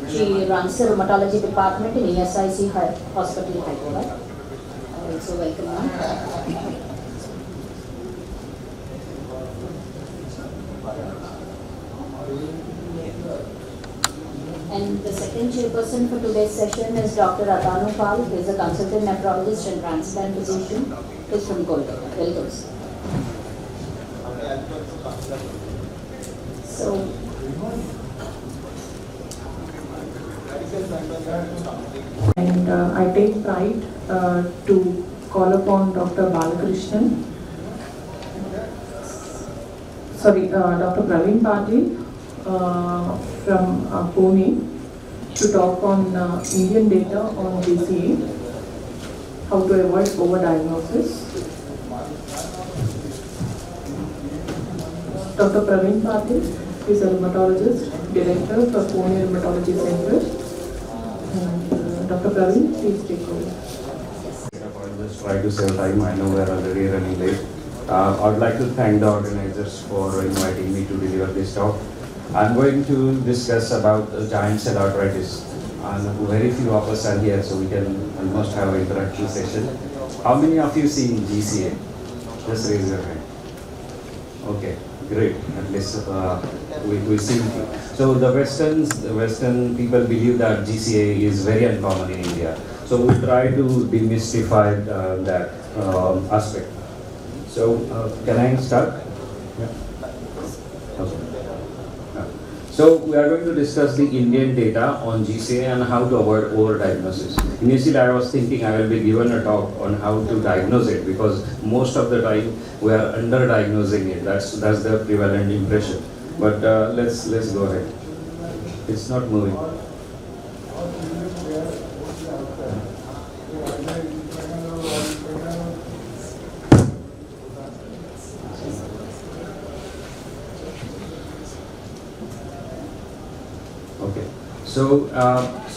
She runs the rheumatology department in ESIC Hospital, Hyderabad. Also welcome, ma'am. And the second chairperson for today's session is Dr. Atanu Pal. He is a consultant nephrologist and transplant physician. He is from Kolkata. Welcome, sir. So, and I take pride to call upon Dr. Balakrishnan, Dr. Praveen Patil from Pune to talk on Indian data on GCA, how to avoid overdiagnosis. Dr. Praveen Patil is a rheumatologist, director for Pune Rheumatology Center. And Dr. Praveen, please take over. I'll just try to save time. I know we're already running late. I would like to thank the organizers for inviting me to deliver this talk. I'm going to discuss about giant cell arteritis, and very few of us are here, so we can almost have an interactive session. How many of you seen GCA? Just raise your hand. Okay, great. At least we see. So the Western people believe that GCA is very uncommon in India. So we try to demystify that aspect. So can I start? Yeah. Okay. So we are going to discuss the Indian data on GCA and how to avoid overdiagnosis. Initially I was thinking I will be given a talk on how to diagnose it, because most of the time we are underdiagnosing it. That's the prevalent impression. But let's go ahead. It's not moving. Okay, so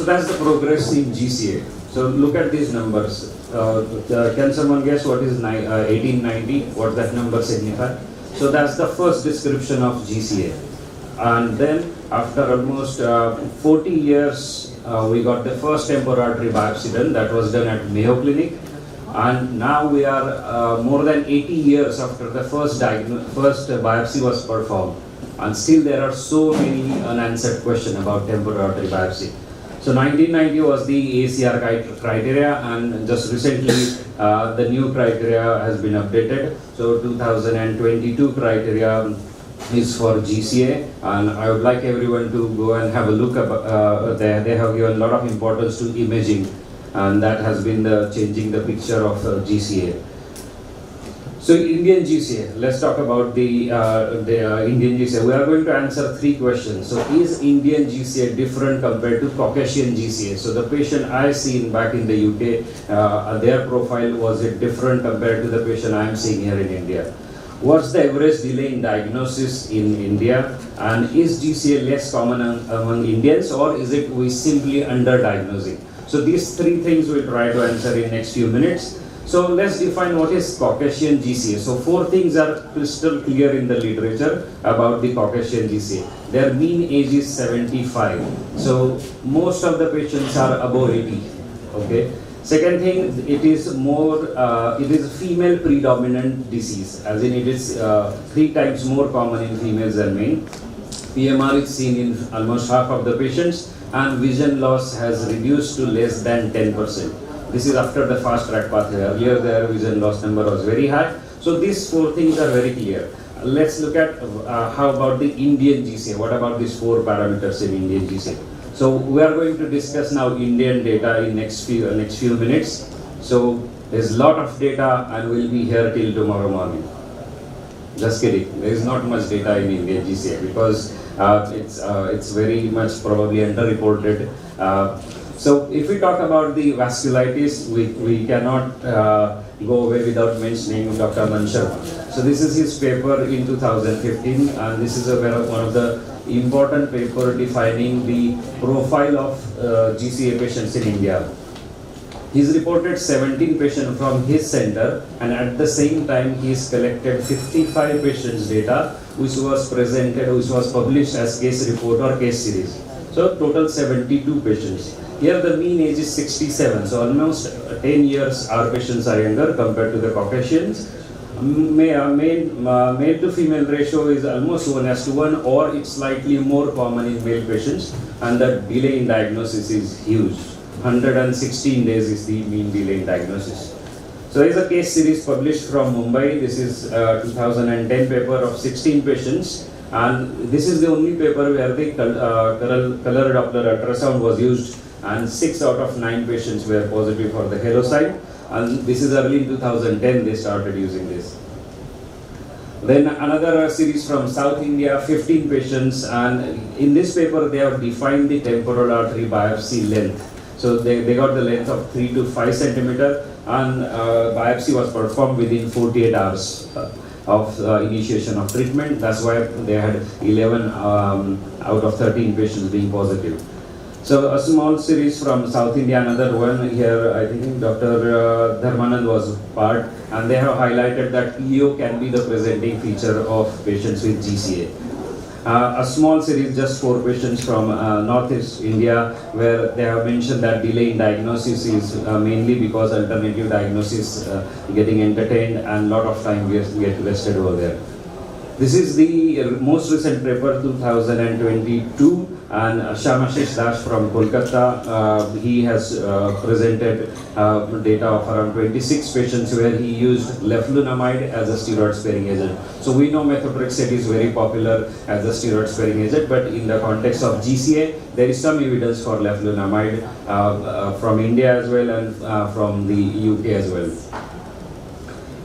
that's the progress in GCA. So look at these numbers. Can someone guess what is 1890? What that number signifies? So that's the first description of GCA. And then after almost 40 years, we got the first temporal artery biopsy done. That was done at Mayo Clinic. And now we are more than 80 years after the first biopsy was performed. And still there are so many unanswered questions about temporal artery biopsy. So 1990 was the ACR criteria, and just recently the new criteria has been updated. So 2022 criteria is for GCA, and I would like everyone to go and have a look at they have given a lot of importance to imaging, and that has been changing the picture of GCA. So Indian GCA, let's talk about the Indian GCA. We are going to answer 3 questions. So is Indian GCA different compared to Caucasian GCA? So the patient I seen back in the UK, their profile, was it different compared to the patient I am seeing here in India? What's the average delay in diagnosis in India? And is GCA less common among Indians, or is it we simply underdiagnosing? So these 3 things we'll try to answer in next few minutes. So let's define what is Caucasian GCA. So 4 things are crystal clear in the literature about the Caucasian GCA. Their mean age is 75. So most of the patients are above 80. Okay. Second thing, it is more, it is female predominant disease, as in it is 3 times more common in females than men. PMR is seen in almost half of the patients, and vision loss has reduced to less than 10%. This is after the fast track pathway. Earlier their vision loss number was very high. So these 4 things are very clear. Let's look at how about the Indian GCA. What about these 4 parameters in Indian GCA? So we are going to discuss now Indian data in next few minutes. So there's a lot of data, and we'll be here till tomorrow morning. Just kidding. There is not much data in Indian GCA because it's very much probably underreported. So if we talk about the vasculitis, we cannot go away without mentioning Dr. Mansharma. So this is his paper in 2015, and this is one of the important paper defining the profile of GCA patients in India. He's reported 17 patients from his center, and at the same time he's collected 55 patients data which was published as case report or case series. So total 72 patients. Here the mean age is 67, so almost 10 years our patients are younger compared to the Caucasians. Male to female ratio is almost 1:1, or it's slightly more common in male patients, and the delay in diagnosis is huge. 116 days is the mean delay in diagnosis. So there is a case series published from Mumbai. This is 2010 paper of 16 patients, and this is the only paper where the color Doppler ultrasound was used, and 6 out of 9 patients were positive for the halo sign. And this is early in 2010 they started using this. Then another series from South India, 15 patients, and in this paper they have defined the temporal artery biopsy length. So they got the length of 3 to 5 centimeter, and biopsy was performed within 48 hours of initiation of treatment. That's why they had 11 out of 13 patients being positive. So a small series from South India, another one here, I think Dr. Dharmanand was part, and they have highlighted that PEO can be the presenting feature of patients with GCA. A small series, just 4 patients from Northeast India, where they have mentioned that delay in diagnosis is mainly because alternative diagnosis getting entertained and lot of time get wasted over there. This is the most recent paper, 2022, and Shyamashis Das from Kolkata, he has presented data of around 26 patients where he used leflunomide as a steroid sparing agent. So we know methotrexate is very popular as a steroid sparing agent, but in the context of GCA, there is some evidence for leflunomide from India as well, and from the UK as well.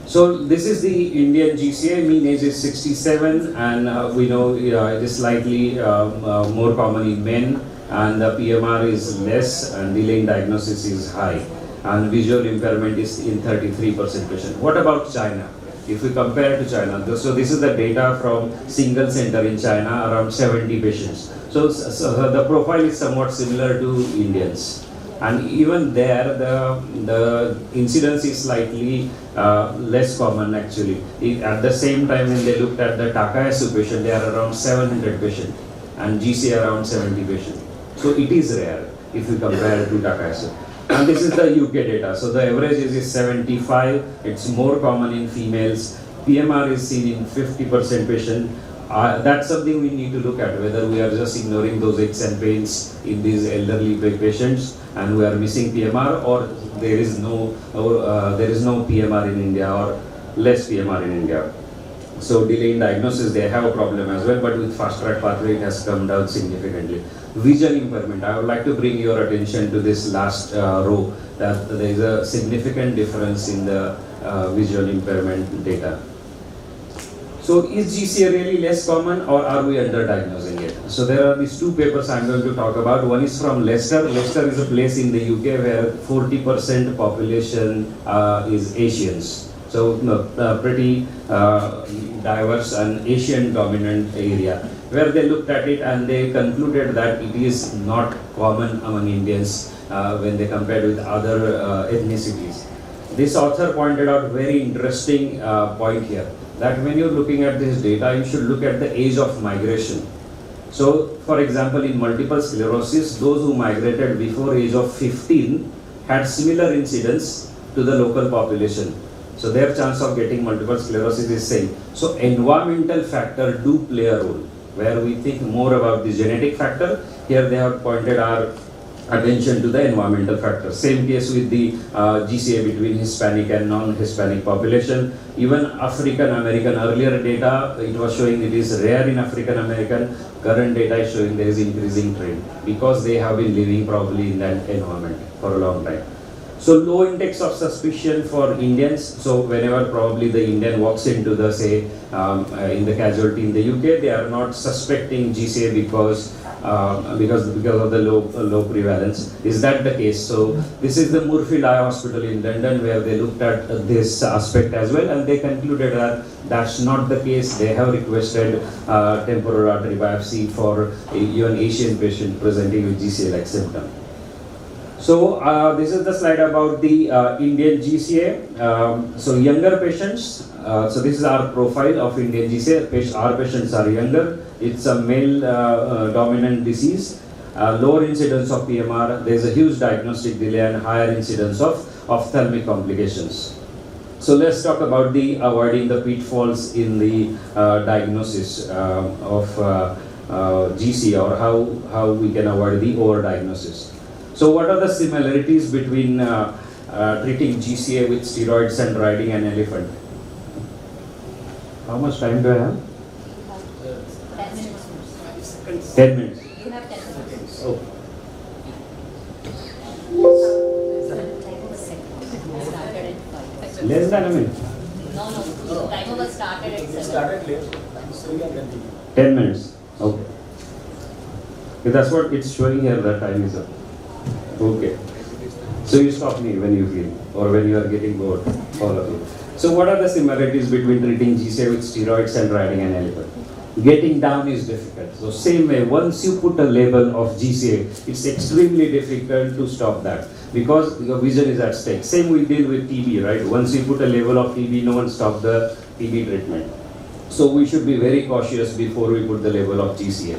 So this is the Indian GCA, mean age is 67, and we know it is slightly more common in men, and the PMR is less, and delay in diagnosis is high, and visual impairment is in 33% patient. What about China? If we compare to China, so this is the data from single center in China, around 70 patients. So the profile is somewhat similar to Indians. And even there, the incidence is slightly less common actually. At the same time, when they looked at the Takayasu patient, they are around 700 patients, and GC around 70 patients. So it is rare if we compare to Takayasu. And this is the UK data. So the average is 75. It's more common in females. PMR is seen in 50% patient. That's something we need to look at, whether we are just ignoring those aches and pains in these elderly patients and we are missing PMR, or there is no PMR in India, or less PMR in India. So delay in diagnosis, they have a problem as well, but with fast track pathway it has come down significantly. Visual impairment, I would like to bring your attention to this last row, that there is a significant difference in the visual impairment data. So is GCA really less common, or are we underdiagnosing it? So there are these 2 papers I'm going to talk about. One is from Leicester. Leicester is a place in the UK where 40% population is Asians. So pretty diverse and Asian dominant area, where they looked at it and they concluded that it is not common among Indians when they compared with other ethnicities. This author pointed out very interesting point here, that when you're looking at this data, you should look at the age of migration. So, for example, in multiple sclerosis, those who migrated before age of 15 had similar incidence to the local population. So their chance of getting multiple sclerosis is same. So environmental factor do play a role, where we think more about the genetic factor. Here they have pointed our attention to the environmental factor. Same case with the GCA between Hispanic and non-Hispanic population. Even African American, earlier data, it was showing it is rare in African American. Current data is showing there is increasing trend, because they have been living probably in that environment for a long time. So low index of suspicion for Indians. So whenever probably the Indian walks into the, say, in the casualty in the UK, they are not suspecting GCA because of the low prevalence. Is that the case? So this is the Moorfield Eye Hospital in London, where they looked at this aspect as well, and they concluded that that's not the case. They have requested temporal artery biopsy for even Asian patient presenting with GCA-like symptom. So this is the slide about the Indian GCA. So younger patients, so this is our profile of Indian GCA. Our patients are younger. It's a male dominant disease, lower incidence of PMR, there is a huge diagnostic delay and higher incidence of ophthalmic complications. So let's talk about the avoiding the pitfalls in the diagnosis of GC, or how we can avoid the overdiagnosis. So what are the similarities between treating GCA with steroids and riding an elephant? How much time do I have? 10 minutes. 10 minutes. You have 10 minutes. Oh. Started at 5. Less than a minute. No, timer was started at 7. Started late. I'm still can continue. 10 minutes. Okay. Okay, that's what it's showing here, that time is up. Okay. So you stop me when you feel, or when you are getting bored, all of you. So what are the similarities between treating GCA with steroids and riding an elephant? Getting down is difficult. So same way, once you put a level of GCA, it's extremely difficult to stop that, because your vision is at stake. Same we deal with TB, right? Once you put a level of TB, no one stops the TB treatment. So we should be very cautious before we put the level of GCA.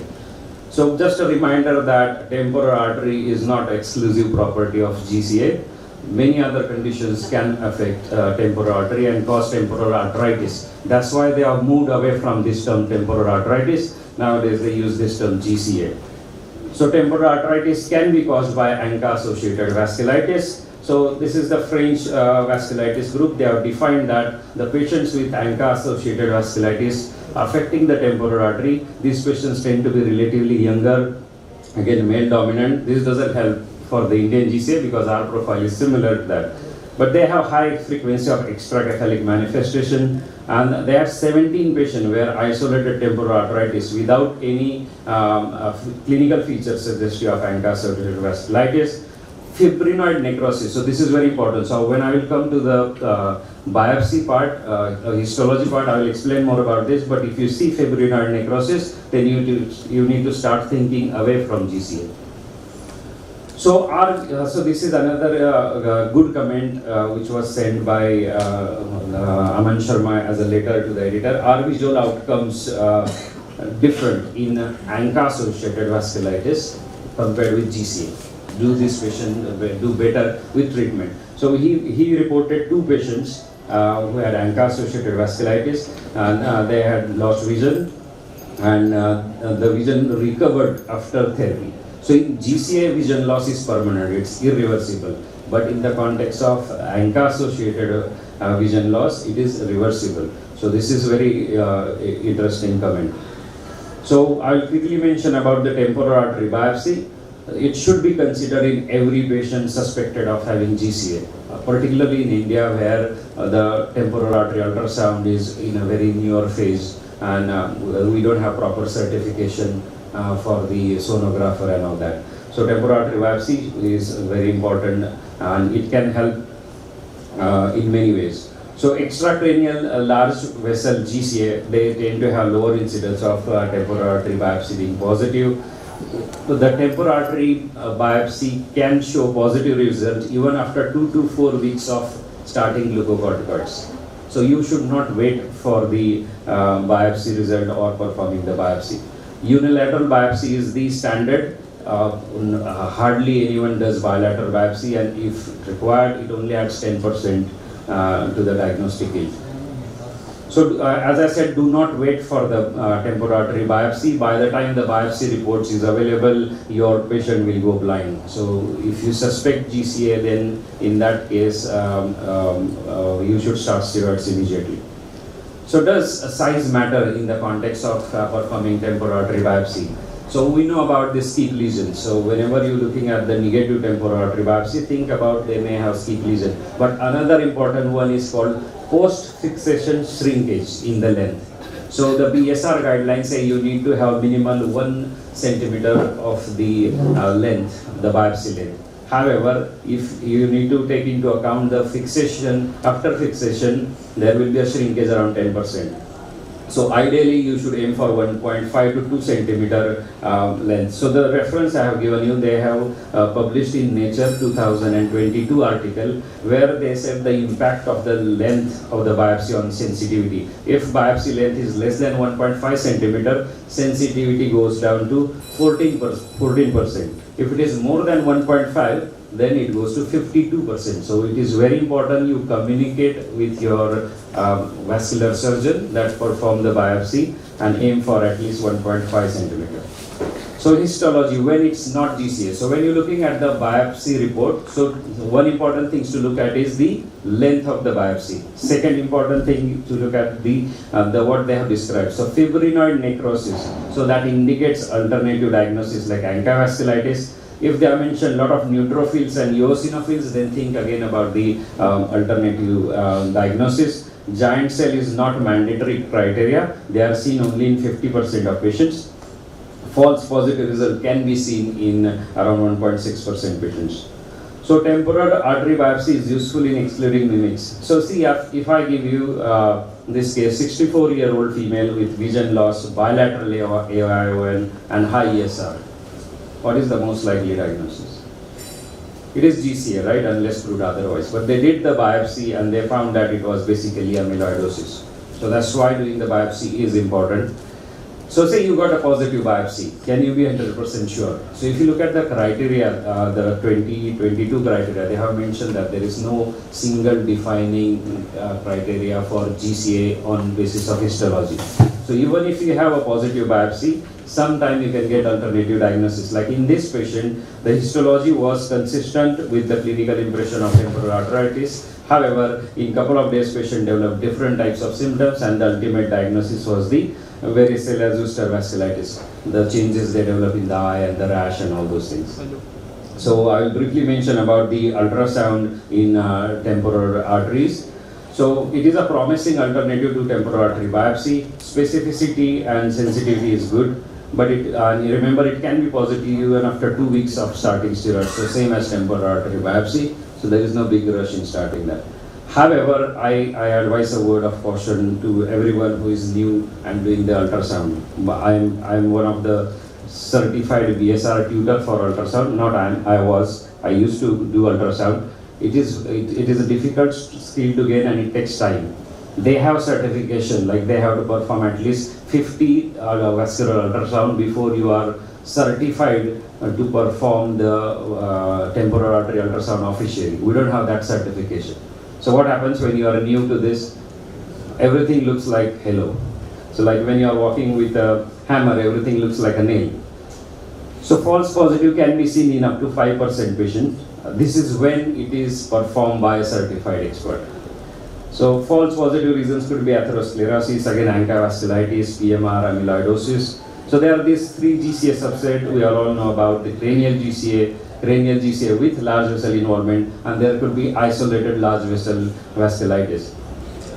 So just a reminder that temporal artery is not exclusive property of GCA. Many other conditions can affect temporal artery and cause temporal arteritis. That's why they have moved away from this term temporal arteritis. Nowadays they use this term GCA. So temporal arteritis can be caused by ANCA-associated vasculitis. So this is the French vasculitis group. They have defined that the patients with ANCA-associated vasculitis affecting the temporal artery, these patients tend to be relatively younger, again male dominant. This doesn't help for the Indian GCA because our profile is similar to that. But they have high frequency of extracephalic manifestation, and they have 17 patients where isolated temporal arteritis without any clinical features suggestive of ANCA-associated vasculitis. Fibrinoid necrosis, so this is very important. So when I will come to the biopsy part, histology part, I will explain more about this. But if you see fibrinoid necrosis, then you need to start thinking away from GCA. So so this is another good comment which was sent by Aman Sharma as a letter to the editor. Are visual outcomes different in ANCA-associated vasculitis compared with GCA? Do this patient do better with treatment? So he reported 2 patients who had ANCA-associated vasculitis, and they had lost vision, and the vision recovered after therapy. So in GCA, vision loss is permanent, it's irreversible. But in the context of ANCA-associated vision loss, it is reversible. So this is very interesting comment. So I will quickly mention about the temporal artery biopsy. It should be considered in every patient suspected of having GCA, particularly in India where the temporal artery ultrasound is in a very newer phase, and we don't have proper certification for the sonographer and all that. So temporal artery biopsy is very important, and it can help in many ways. So extracranial large vessel GCA, they tend to have lower incidence of temporal artery biopsy being positive. So the temporal artery biopsy can show positive results even after 2 to 4 weeks of starting glucocorticoids. So you should not wait for the biopsy result or performing the biopsy. Unilateral biopsy is the standard. Hardly anyone does bilateral biopsy, and if required, it only adds 10% to the diagnostic yield. So as I said, do not wait for the temporal artery biopsy. By the time the biopsy reports is available, your patient will go blind. So if you suspect GCA, then in that case, you should start steroids immediately. So does size matter in the context of performing temporal artery biopsy? So we know about the steep lesion. So whenever you're looking at the negative temporal artery biopsy, think about they may have steep lesion. But another important one is called post-fixation shrinkage in the length. So the BSR guidelines say you need to have minimal 1 centimeter of the length, the biopsy length. However, if you need to take into account the fixation, after fixation, there will be a shrinkage around 10%. So ideally you should aim for 1.5 to 2 centimeter length. So the reference I have given you, they have published in Nature 2022 article where they said the impact of the length of the biopsy on sensitivity. If biopsy length is less than 1.5 centimeter, sensitivity goes down to 14%. If it is more than 1.5, then it goes to 52%. So it is very important you communicate with your vascular surgeon that perform the biopsy and aim for at least 1.5 centimeter. So histology, when it's not GCA. So when you're looking at the biopsy report, so one important thing to look at is the length of the biopsy. Second important thing to look at the what they have described. So fibrinoid necrosis. So that indicates alternative diagnosis like vasculitis. If they have mentioned a lot of neutrophils and eosinophils, then think again about the alternative diagnosis. Giant cell is not mandatory criteria. They are seen only in 50% of patients. False positive result can be seen in around 1.6% patients. So temporal artery biopsy is useful in excluding mimics. So see, if I give you this case, 64-year-old female with vision loss, bilateral AION and high ESR. What is the most likely diagnosis? It is GCA, right, unless proved otherwise. But they did the biopsy and they found that it was basically amyloidosis. So that's why doing the biopsy is important. So say you got a positive biopsy, can you be 100% sure? So if you look at the criteria, the 2022 criteria, they have mentioned that there is no single defining criteria for GCA on basis of histology. So even if you have a positive biopsy, sometime you can get alternative diagnosis. Like in this patient, the histology was consistent with the clinical impression of temporal arteritis. However, in couple of days, patient developed different types of symptoms and the ultimate diagnosis was the varicella zoster vasculitis. The changes they develop in the eye and the rash and all those things. So I will briefly mention about the ultrasound in temporal arteries. So it is a promising alternative to temporal artery biopsy. Specificity and sensitivity is good, but remember it can be positive even after 2 weeks of starting steroids. So same as temporal artery biopsy. So there is no big rush in starting that. However, I advise a word of caution to everyone who is new and doing the ultrasound. I'm one of the certified BSR tutor for ultrasound. I used to do ultrasound. It is a difficult skill to gain and it takes time. They have certification, like they have to perform at least 50 vascular ultrasound before you are certified to perform the temporal artery ultrasound officially. We don't have that certification. So what happens when you are new to this? Everything looks like hello. So like when you are walking with a hammer, everything looks like a nail. So false positive can be seen in up to 5% patients. This is when it is performed by a certified expert. So false positive reasons could be atherosclerosis, again vasculitis, PMR, amyloidosis. So there are these 3 GCA subset we all know about: the cranial GCA with large vessel involvement, and there could be isolated large vessel vasculitis.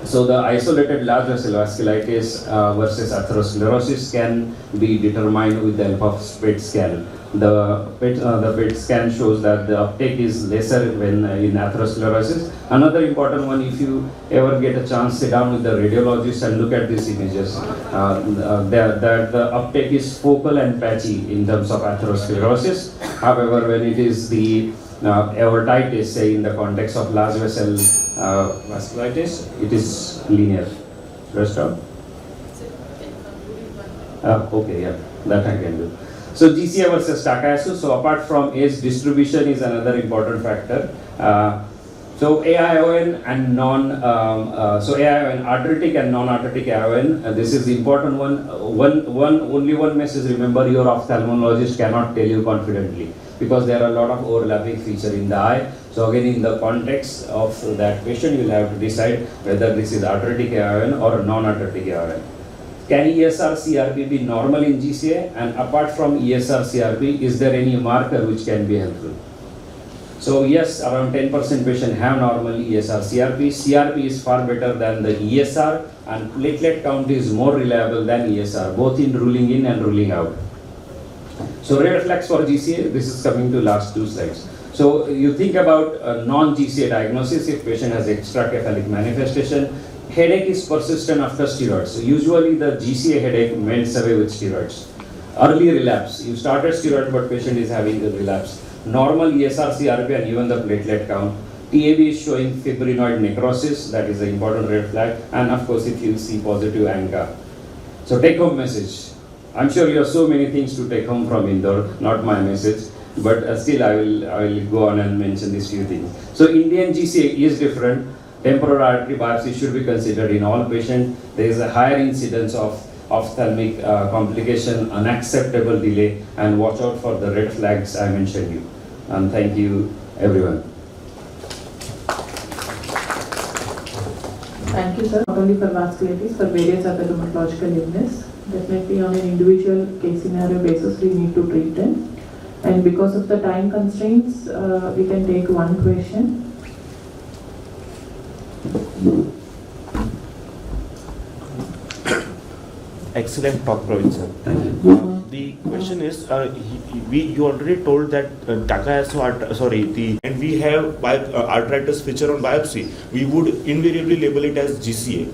So the isolated large vessel vasculitis versus atherosclerosis can be determined with the help of PET scan. The PET scan shows that the uptake is lesser when in atherosclerosis. Another important one, if you ever get a chance, sit down with the radiologist and look at these images. The uptake is focal and patchy in terms of atherosclerosis. However, when it is the aortitis, say in the context of large vessel vasculitis, it is linear. Rest out. Okay, yeah, that I can do. So GCA versus Takayasu. So apart from age, distribution is another important factor. So AION and AION, arteritic and non-arteritic AION, this is the important one. Only one message, remember, your ophthalmologist cannot tell you confidently because there are a lot of overlapping feature in the eye. So again, in the context of that patient, you will have to decide whether this is arteritic AION or non-arteritic AION. Can ESR CRP be normal in GCA? And apart from ESR CRP, is there any marker which can be helpful? So yes, around 10% patients have normal ESR CRP. CRP is far better than the ESR, and platelet count is more reliable than ESR, both in ruling in and ruling out. So red flags for GCA, this is coming to last 2 slides. So you think about a non-GCA diagnosis. If patient has extracephalic manifestation, headache is persistent after steroids. So usually the GCA headache melts away with steroids. Early relapse, you started steroid but patient is having a relapse. Normal ESR, CRP and even the platelet count. TAB is showing fibrinoid necrosis, that is an important red flag, and of course if you see positive ANCA. So take home message. I'm sure you have so many things to take home from Indore, not my message, but still I will go on and mention these few things. So Indian GCA is different. Temporal artery biopsy should be considered in all patients. There is a higher incidence of ophthalmic complication, unacceptable delay, and watch out for the red flags I mentioned you. And thank you everyone. Thank you, sir. Not only for vasculitis, for various other rheumatological illness. Definitely on an individual case scenario basis, we need to treat them. And because of the time constraints, we can take one question. Excellent talk, Praveen sir. Thank you. The question is, you already told that and we have arthritis feature on biopsy. We would invariably label it as GCA.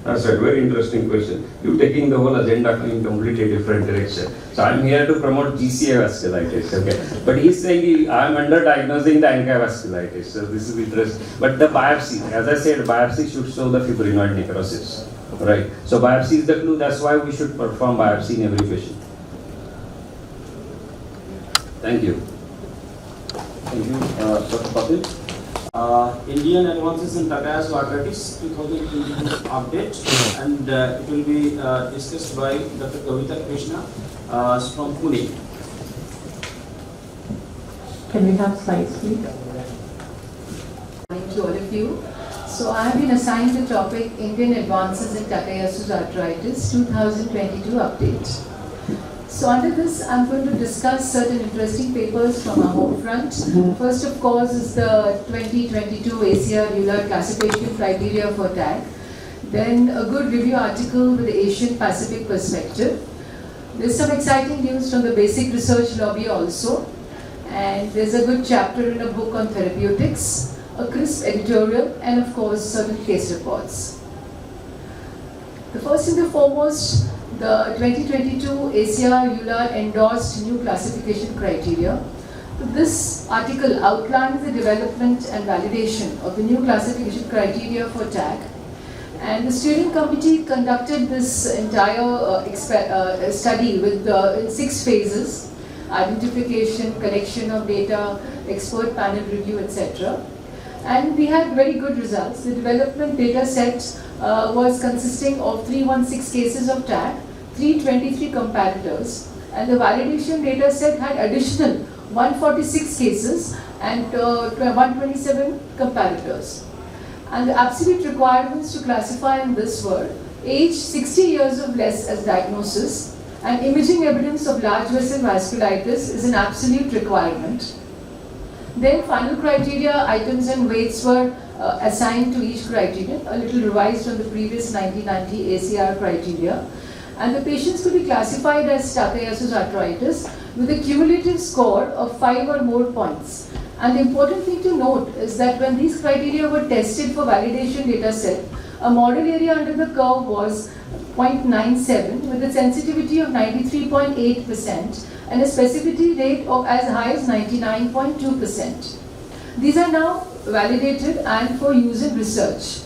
That's a very interesting question. You're taking the whole agenda in completely different direction. So I'm here to promote GCA vasculitis, okay? But he's saying I'm underdiagnosing the ANCA vasculitis. So this is interesting. But the biopsy, as I said, biopsy should show the fibrinoid necrosis, right? So biopsy is the clue. That's why we should perform biopsy in every patient. Thank you. Thank you, Dr. Patil. Indian Advances in Prakash Arthritis 2022 update, and it will be discussed by Dr. Kavita Krishna from Pune. Can we have slides, please? Morning to all of you. So I have been assigned the topic Indian Advances in Takayasu Arthritis 2022 update. So under this, I'm going to discuss certain interesting papers from our home front. First, of course, is the 2022 ACR EULAR classification criteria for TAG. Then a good review article with the Asian Pacific perspective. There's some exciting news from the basic research lobby also. And there's a good chapter in a book on therapeutics, a crisp editorial, and of course, certain case reports. The first and the foremost, the 2022 ACR EULAR endorsed new classification criteria. This article outlines the development and validation of the new classification criteria for TAG. And the steering committee conducted this entire study with in 6 phases: identification, collection of data, expert panel review, etc. And we had very good results. The development data set was consisting of 316 cases of TAG, 323 comparators, and the validation data set had additional 146 cases and 127 comparators. And the absolute requirements to classify in this were age 60 years or less as diagnosis, and imaging evidence of large vessel vasculitis is an absolute requirement. Then final criteria, items and weights were assigned to each criterion, a little revised on the previous 1990 ACR criteria. And the patients could be classified as Takayasu arthritis with a cumulative score of 5 or more points. And the important thing to note is that when these criteria were tested for validation data set, a model area under the curve was 0.97 with a sensitivity of 93.8% and a specificity rate of as high as 99.2%. These are now validated and for use in research.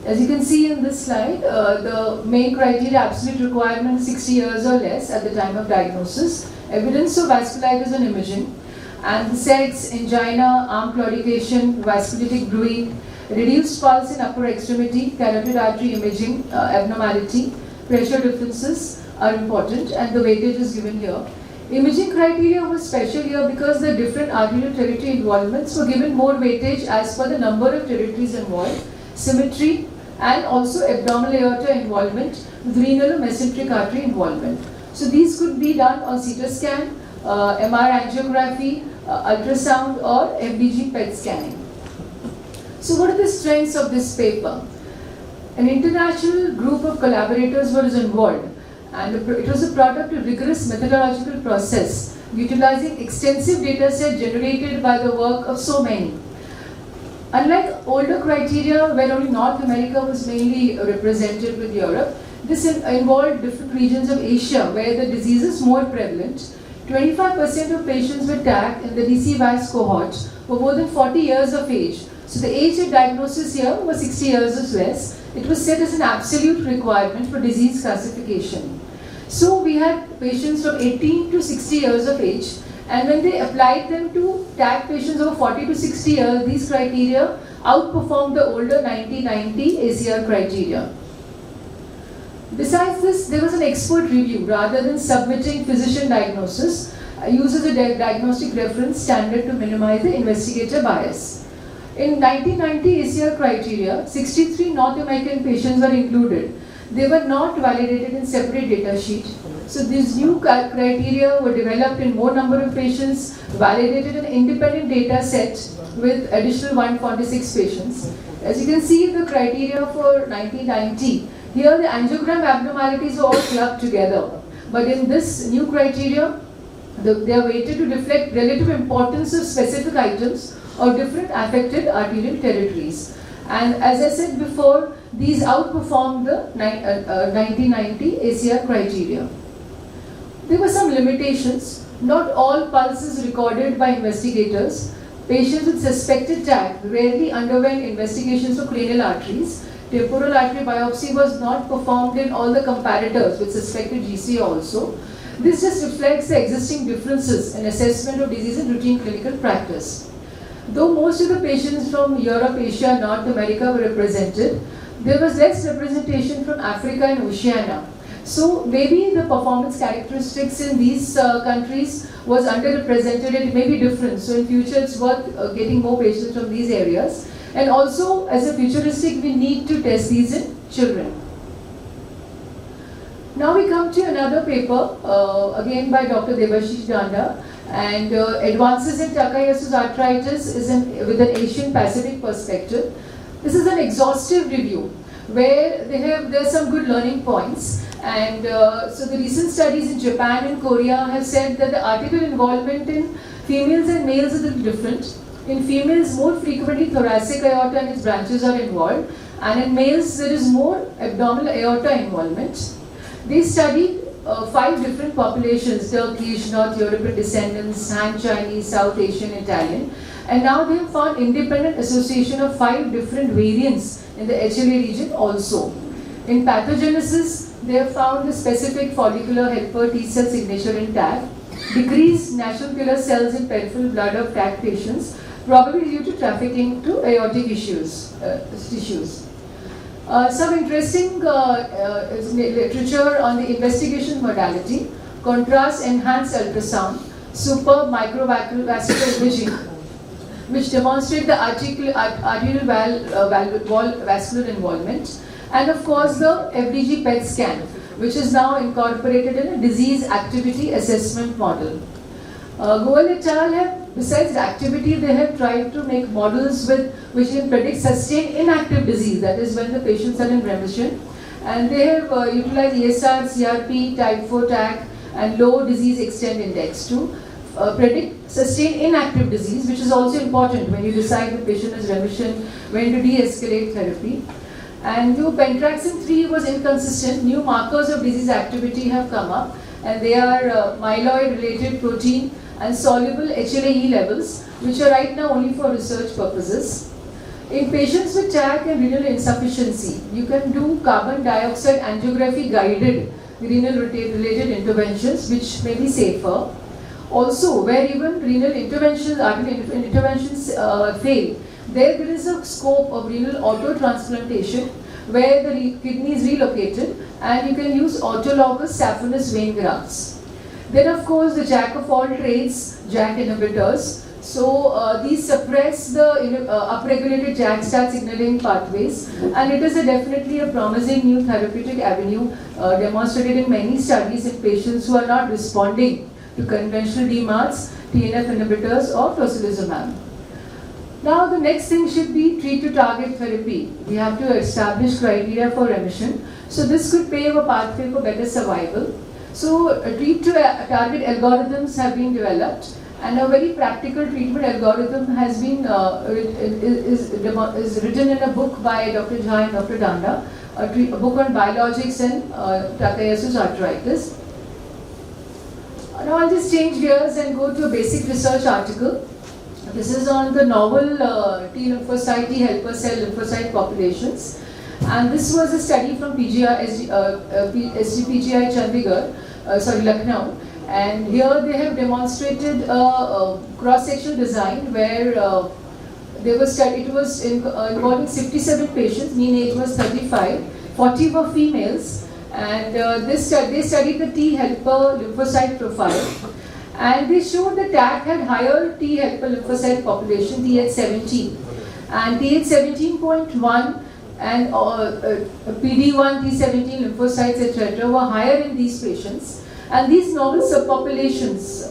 As you can see in this slide, the main criteria absolute requirement 60 years or less at the time of diagnosis, evidence of vasculitis on imaging, and the sex, angina, arm claudication, vasculitic bruit, reduced pulse in upper extremity, carotid artery imaging abnormality, pressure differences are important, and the weightage is given here. Imaging criteria was special here because the different arterial territory involvements were given more weightage as per the number of territories involved, symmetry, and also abdominal aorta involvement with renal or mesenteric artery involvement. So these could be done on CT scan, MR angiography, ultrasound, or FDG PET scanning. So what are the strengths of this paper? An international group of collaborators was involved, and it was a product of rigorous methodological process utilizing extensive data set generated by the work of so many. Unlike older criteria where only North America was mainly represented with Europe, this involved different regions of Asia where the disease is more prevalent. 25% of patients with TAC in the DC-VAS cohort were more than 40 years of age. So the age of diagnosis here was 60 years or less. It was set as an absolute requirement for disease classification. So we had patients from 18 to 60 years of age, and when they applied them to TAC patients over 40 to 60 years, these criteria outperformed the older 1990 ACR criteria. Besides this, there was an expert review. Rather than submitting physician diagnosis, uses a diagnostic reference standard to minimize the investigator bias. In 1990 ACR criteria, 63 North American patients were included. They were not validated in separate data sheet. So these new criteria were developed in more number of patients, validated an independent data set with additional 146 patients. As you can see, the criteria for 1990, here the angiogram abnormalities are all clubbed together. But in this new criteria, they are weighted to reflect relative importance of specific items or different affected arterial territories. And as I said before, these outperformed the 1990 ACR criteria. There were some limitations. Not all pulses recorded by investigators. Patients with suspected TAC rarely underwent investigations for cranial arteries. Temporal artery biopsy was not performed in all the comparators with suspected GC also. This just reflects the existing differences in assessment of disease in routine clinical practice. Though most of the patients from Europe, Asia, North America were represented, there was less representation from Africa and Oceania. So maybe the performance characteristics in these countries was underrepresented and it may be different. So in future it's worth getting more patients from these areas. And also as a futuristic we need to test these in children. Now we come to another paper again by Dr. Debashish Danda, and advances in Takayasu arthritis is with an Asian Pacific perspective. This is an exhaustive review where there's some good learning points, and so the recent studies in Japan and Korea have said that the arterial involvement in females and males is a little different. In females, more frequently thoracic aorta and its branches are involved, and in males there is more abdominal aorta involvement. They studied 5 different populations: Turkish, North European descendants, Han Chinese, South Asian, Italian, and now they have found independent association of 5 different variants in the HLA region also. In pathogenesis, they have found the specific follicular helper T cell signature in TAC, decreased natural killer cells in peripheral blood of TAC patients, probably due to trafficking to aortic tissues. Some interesting literature on the investigation modality: contrast enhanced ultrasound, superb microvascular imaging, which demonstrate the arterial wall vascular involvement, and of course the FDG PET scan, which is now incorporated in a disease activity assessment model. Goel et al. Have, besides the activity, they have tried to make models which can predict sustained inactive disease, that is when the patients are in remission, and they have utilized ESR, CRP, type 4 TAC and low disease extent index to predict sustained inactive disease, which is also important when you decide the patient is remission, when to de-escalate therapy. And though pentraxin 3 was inconsistent, new markers of disease activity have come up, and they are myeloid-related protein and soluble HLA-E levels, which are right now only for research purposes. In patients with TAC and renal insufficiency, you can do carbon dioxide angiography guided renal-related interventions, which may be safer. Also, where even renal interventions fail, there is a scope of renal auto-transplantation where the kidney is relocated, and you can use autologous saphenous vein grafts. Then of course the jack of all trades, JAK inhibitors. So these suppress the upregulated JAK-STAT signaling pathways, and it is definitely a promising new therapeutic avenue demonstrated in many studies in patients who are not responding to conventional DMARDs, TNF inhibitors or tocilizumab. Now the next thing should be treat to target therapy. We have to establish criteria for remission. So this could pave a pathway for better survival. So treat to target algorithms have been developed, And a very practical treatment algorithm has been is written in a book by Dr. Jha and Dr. Danda, a book on biologics and Takayasu's arthritis. Now I'll just change gears and go to a basic research article. This is on the novel T lymphocyte, T helper cell lymphocyte populations. And this was a study from SGPGI Chandigarh, Lucknow. And here they have demonstrated a cross-sectional design where it was involving 57 patients, mean age was 35, 40 were females, and they studied the T helper lymphocyte profile. And they showed that TAC had higher T helper lymphocyte population, TH17, and TH17.1 and PD1, T17 lymphocytes, etc. were higher in these patients. And these novel subpopulations,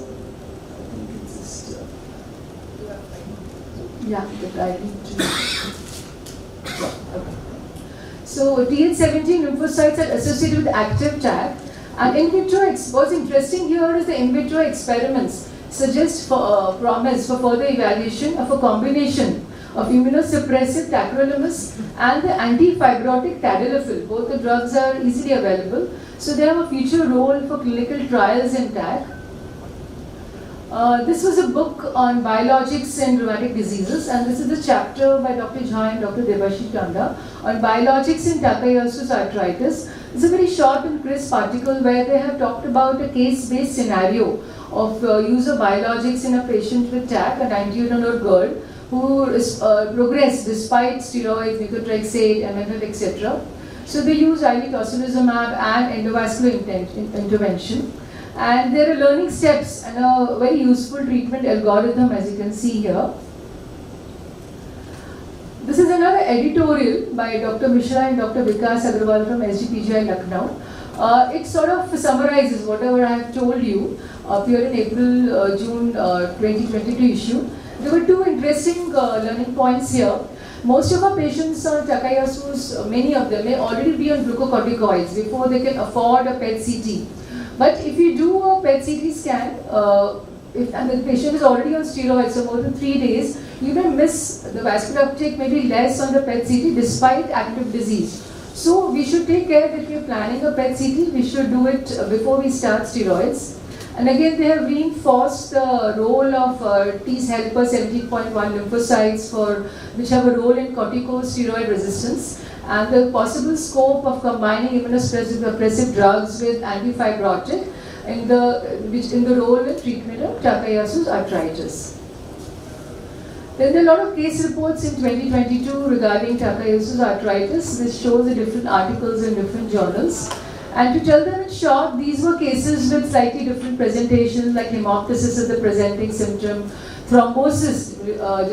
So TH17 lymphocytes are associated with active TAC. And in vitro, what's interesting here is the in vitro experiments suggest promise for further evaluation of a combination of immunosuppressive tacrolimus and the anti-fibrotic tadalafil. Both the drugs are easily available, so they have a future role for clinical trials in TAC. This was a book on biologics and rheumatic diseases, and this is the chapter by Dr. Jha and Dr. Debashish Tanda on biologics in Takayasu's arthritis. It's a very short and crisp article where they have talked about a case-based scenario of use of biologics in a patient with TAC, a 90-year-old girl who progressed despite steroids, methotrexate, MMF, etc. So they use IV tocilizumab and endovascular intervention. And there are learning steps and a very useful treatment algorithm, as you can see here. This is another editorial by Dr. Mishra and Dr. Vikas Agarwal from SGPGI Lucknow. It sort of summarizes whatever I have told you, appeared in April-June 2022 issue. There were two interesting learning points here. Most of our patients on Takayasu's, many of them may already be on glucocorticoids before they can afford a PET CT. But if you do a PET CT scan, and the patient is already on steroids for more than 3 days, you may miss the vascular uptake, maybe less on the PET CT despite active disease. So we should take care that if we are planning a PET CT, we should do it before we start steroids. And again, they have reinforced the role of T helper 17.1 lymphocytes which have a role in corticosteroid resistance, and the possible scope of combining immunosuppressive drugs with antifibrotic in the role in treatment of Takayasu's arthritis. Then there are a lot of case reports in 2022 regarding Takayasu's arthritis. This shows the different articles in different journals. And to tell them in short, these were cases with slightly different presentations, like hemoptysis as the presenting symptom, thrombosis,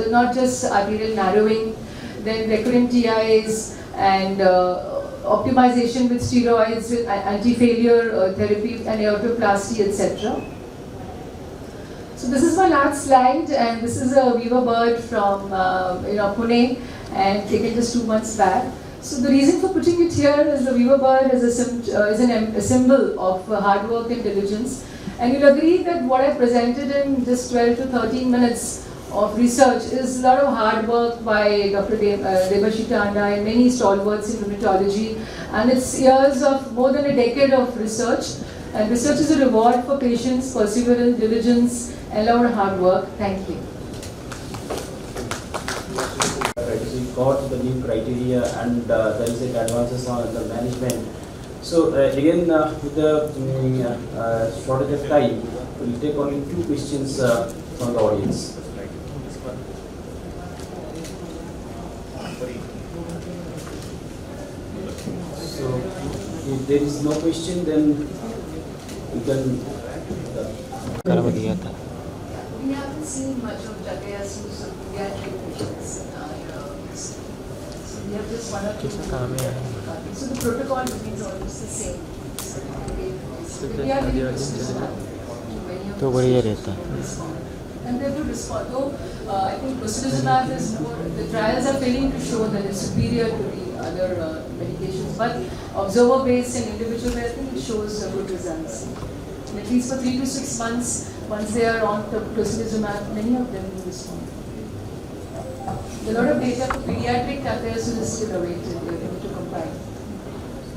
not just arterial narrowing, then recurrent TIs, and optimization with steroids, with anti-failure therapy and aortoplasty, etc. So this is my last slide, and this is a weaver bird from Pune, and taken just 2 months back. So the reason for putting it here is the weaver bird is a symbol of hard work and diligence. And you'll agree that what I presented in just 12 to 13 minutes of research is a lot of hard work by Dr. Debashish Tanda and many stalwarts in rheumatology. And it's years of more than a decade of research. And research is a reward for patience, perseverance, diligence, and a lot of hard work. Thank you. We got the new criteria, and there is advances on the management. So again, with the shortage of time, we will take only 2 questions from the audience. So if there is no question, then we can. We haven't seen much of Takayasu's pediatric patients. We have just 1 or 2. So the protocol remains almost the same. We have many questions to many of the and they will respond. Though I think tocilizumab is more, the trials are failing to show that it's superior to the other medications, but observer-based and individual, I think it shows good results. And at least for 3 to 6 months, once they are on tocilizumab, many of them will respond. A lot of data for pediatric Takayasu is still awaited. We are going to compile.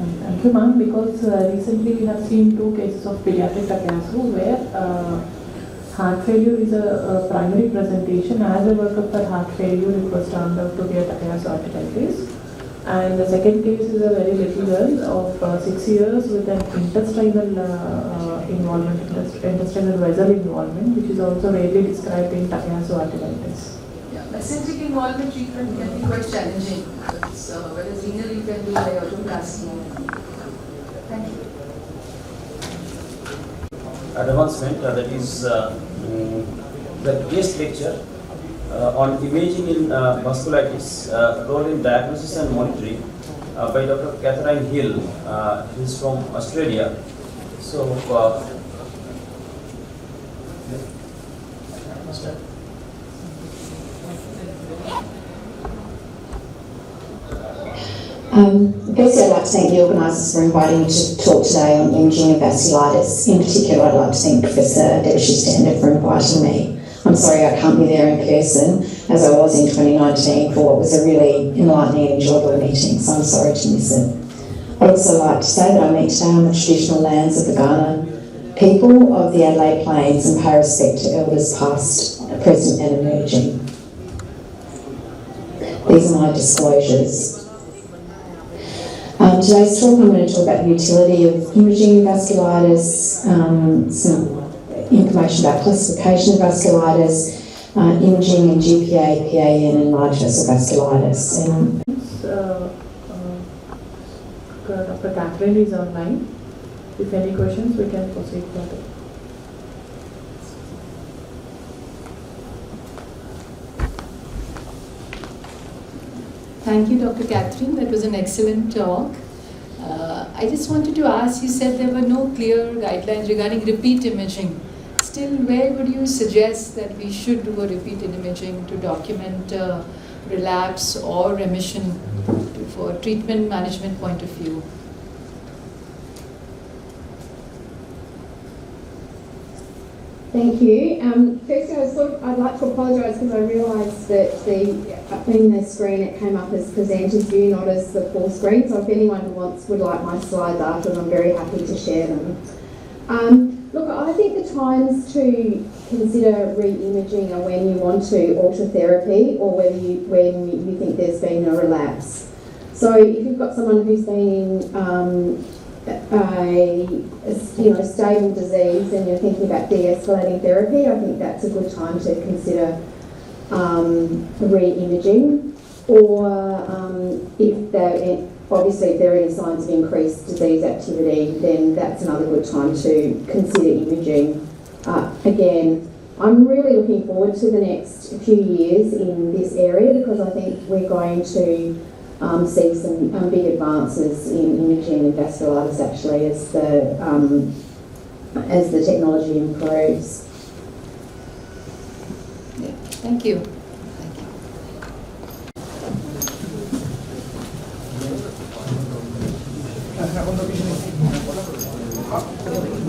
Thank you, ma'am. Because recently we have seen 2 cases of pediatric Takayasu where heart failure is a primary presentation. As a workup for heart failure, it was turned out to be a Takayasu arteritis. And the second case is a very little girl of 6 years with an intestinal involvement, intestinal vessel involvement, which is also rarely described in Takayasu arteritis. Yeah, mesenteric involvement treatment can be quite challenging. Whereas renal you can do iotoplasty. Thank you. Advancement, that is the guest lecture on imaging in vasculitis, role in diagnosis and monitoring by Dr. Catherine Hill. He is from Australia. So, Firstly, I'd like to thank the organisers for inviting me to talk today on imaging of vasculitis. In particular, I'd like to thank Professor Debashir Stander for inviting me. I'm sorry I can't be there in person, as I was in 2019 for what was a really enlightening and enjoyable meeting, so I'm sorry to miss it. I'd also like to say that I meet today on the traditional lands of the Kaurna people of the Adelaide Plains and pay respect to elders past, present and emerging. These are my disclosures. Today's talk, I'm going to talk about the utility of imaging vasculitis, some information about classification of vasculitis, imaging in GPA, PAN and large vessel vasculitis. Dr. Catherine is online. If any questions, we can proceed further. Thank you, Dr. Catherine. That was an excellent talk. I just wanted to ask, you said there were no clear guidelines regarding repeat imaging. Still, where would you suggest that we should do a repeat imaging to document relapse or remission for treatment management point of view? Thank you. Firstly, I'd like to apologise because I realised that in the screen it came up as presenter's view, not as the full screen. So if anyone would like my slides after, I'm very happy to share them. Look, I think the times to consider re-imaging are when you want to alter therapy or when you think there's been a relapse. So if you've got someone who's been in a stable disease and you're thinking about de-escalating therapy, I think that's a good time to consider re-imaging. Or if there are any signs of increased disease activity, then that's another good time to consider imaging. Again, I'm really looking forward to the next few years in this area because I think we're going to see some big advances in imaging and vasculitis actually as the technology improves. Yeah. Thank you. Thank you.